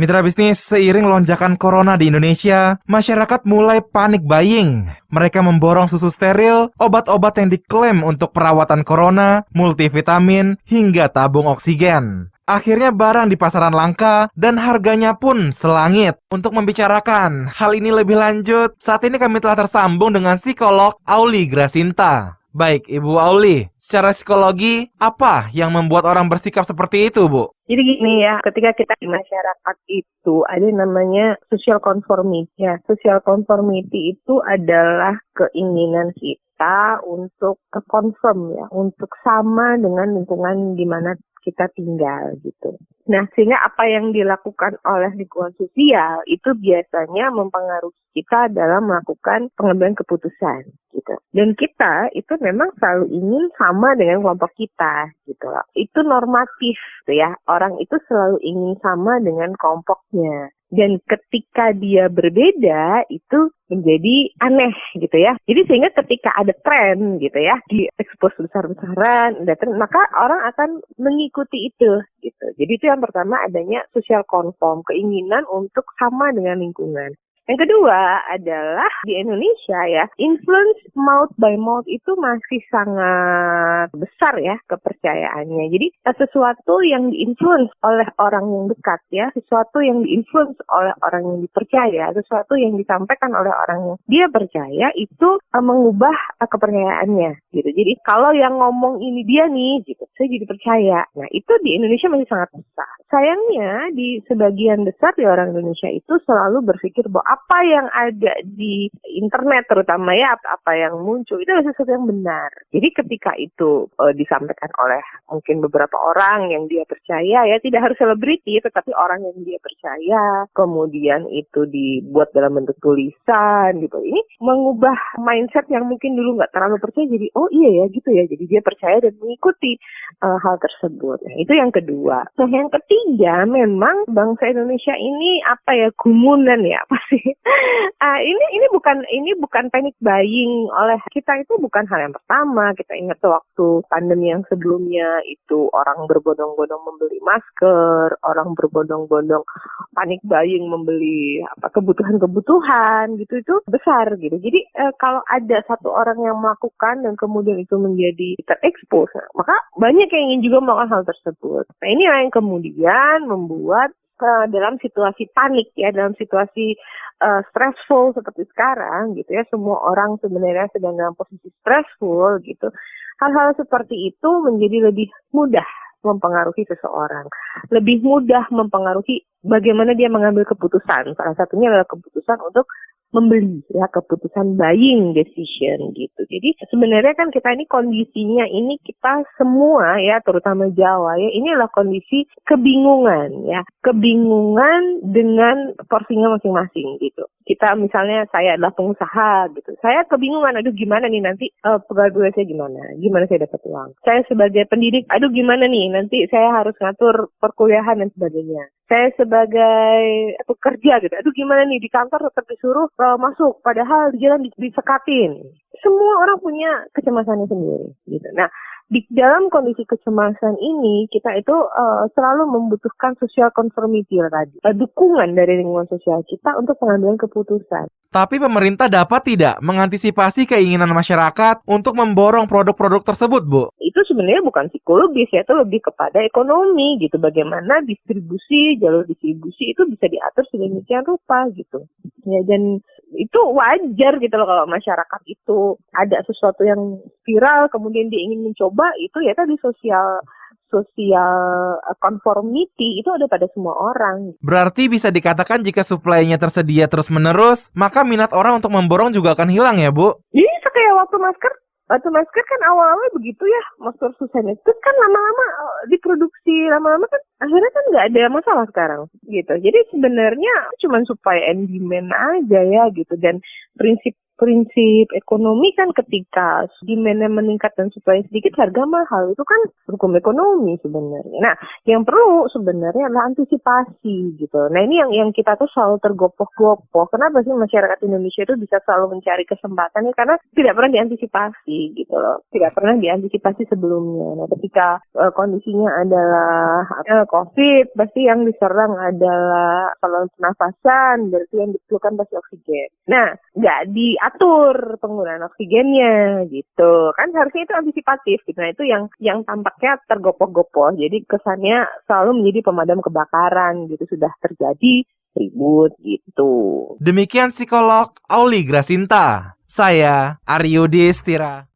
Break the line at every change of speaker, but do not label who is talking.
Mitra bisnis, seiring lonjakan corona di Indonesia, masyarakat mulai panik buying. Mereka memborong susu steril, obat-obat yang diklaim untuk perawatan corona, multivitamin, hingga tabung oksigen. Akhirnya barang di pasaran langka dan harganya pun selangit. Untuk membicarakan hal ini lebih lanjut, saat ini kami telah tersambung dengan psikolog Auli Grasinta. Baik, Ibu Auli, secara psikologi, apa yang membuat orang bersikap seperti itu, Bu?
Jadi gini ya, ketika kita di masyarakat itu ada namanya social conformity. Ya, social conformity itu adalah keinginan kita untuk confirm ya, untuk sama dengan lingkungan di mana kita tinggal gitu. Nah, sehingga apa yang dilakukan oleh lingkungan sosial itu biasanya mempengaruhi kita dalam melakukan pengambilan keputusan gitu. Dan kita itu memang selalu ingin sama dengan kelompok kita gitu. Itu normatif gitu ya. Orang itu selalu ingin sama dengan kelompoknya. Dan ketika dia berbeda itu menjadi aneh gitu ya. Jadi sehingga ketika ada tren gitu ya, di expose besar-besaran, ada tren, maka orang akan mengikuti itu gitu. Jadi itu yang pertama, adanya social conform, keinginan untuk sama dengan lingkungan. Yang kedua adalah di Indonesia ya, influence mouth by mouth itu masih sangat besar ya kepercayaannya. Jadi sesuatu yang diinfluence oleh orang yang dekat ya, sesuatu yang diinfluence oleh orang yang dipercaya, sesuatu yang disampaikan oleh orang yang dia percaya itu mengubah kepercayaannya gitu. Jadi kalau yang ngomong ini dia nih gitu, saya jadi percaya. Nah itu di Indonesia masih sangat besar. Sayangnya di sebagian besar di orang Indonesia itu selalu berpikir bahwa apa yang ada di internet terutama ya, apa yang muncul itu adalah sesuatu yang benar. Jadi ketika itu disampaikan oleh mungkin beberapa orang yang dia percaya ya, tidak harus selebriti tetapi orang yang dia percaya, kemudian itu dibuat dalam bentuk tulisan gitu. Ini mengubah mindset yang mungkin dulu nggak terlalu percaya jadi oh iya ya gitu ya. Jadi dia percaya dan mengikuti hal tersebut. Nah, itu yang kedua. Nah, yang ketiga memang bangsa Indonesia ini apa ya, gumunan ya pasti. Ini bukan panic buying oleh kita, itu bukan hal yang pertama. Kita ingat waktu pandemi yang sebelumnya itu orang berbondong-bondong membeli masker, orang berbondong-bondong panic buying membeli kebutuhan-kebutuhan gitu, itu besar gitu. Jadi kalau ada satu orang yang melakukan dan kemudian itu menjadi terekspos, maka banyak yang ingin juga melakukan hal tersebut. Nah, ini yang kemudian membuat dalam situasi panik ya, dalam situasi stressful seperti sekarang gitu ya, semua orang sebenarnya sedang dalam posisi stressful gitu. Hal-hal seperti itu menjadi lebih mudah mempengaruhi seseorang, lebih mudah mempengaruhi bagaimana dia mengambil keputusan. Salah satunya adalah keputusan untuk membeli ya, keputusan buying decision gitu. Jadi sebenarnya kan kita ini kondisinya ini kita semua ya, terutama Jawa ya, ini adalah kondisi kebingungan ya, kebingungan dengan porsinya masing-masing gitu. Kita misalnya saya adalah pengusaha gitu, saya kebingungan, aduh gimana nih nanti pegawai saya gimana saya dapat uang. Saya sebagai pendidik, aduh gimana nih nanti saya harus ngatur perkuliahan dan sebagainya. Saya sebagai pekerja gitu, aduh gimana nih di kantor tetap disuruh masuk, padahal di jalan disekatin. Semua orang punya kecemasannya sendiri gitu. Nah, di dalam kondisi kecemasan ini kita itu selalu membutuhkan social conformity tadi, dukungan dari lingkungan sosial kita untuk pengambilan keputusan.
Tapi pemerintah dapat tidak mengantisipasi keinginan masyarakat untuk memborong produk-produk tersebut, Bu?
Itu sebenarnya bukan psikologis ya, itu lebih kepada ekonomi gitu. Bagaimana jalur distribusi itu bisa diatur sedemikian rupa gitu. Ya, dan itu wajar gitu loh kalau masyarakat itu ada sesuatu yang viral kemudian dia ingin mencoba, itu ya tadi social conformity itu ada pada semua orang.
Berarti bisa dikatakan jika suplainya tersedia terus-menerus, maka minat orang untuk memborong juga akan hilang ya, Bu?
Jadi kayak waktu masker kan awal-awal begitu ya, masker susah itu kan lama-lama diproduksi, lama-lama kan akhirnya kan nggak ada masalah sekarang gitu. Jadi sebenarnya cuma supaya end demand aja ya gitu, dan prinsip prinsip ekonomi kan ketika demand-nya meningkat dan supply sedikit, harga mahal. Itu kan hukum ekonomi sebenarnya. Nah, yang perlu sebenarnya adalah antisipasi gitu. Nah, ini yang kita tuh selalu tergopoh-gopoh. Kenapa sih masyarakat Indonesia itu bisa selalu mencari kesempatan ya? Karena tidak pernah diantisipasi gitu loh. Tidak pernah diantisipasi sebelumnya. Nah, ketika kondisinya adalah COVID, pasti yang diserang adalah saluran pernafasan, berarti yang diperlukan pasti oksigen. Nah, nggak diatur penggunaan oksigennya gitu. Kan harusnya itu antisipatif gitu. Nah, itu yang tampaknya tergopoh-gopoh. Jadi kesannya selalu menjadi pemadam kebakaran gitu. Sudah terjadi ribut gitu.
Demikian psikolog Auli Grasinta. Saya Aryo Destira.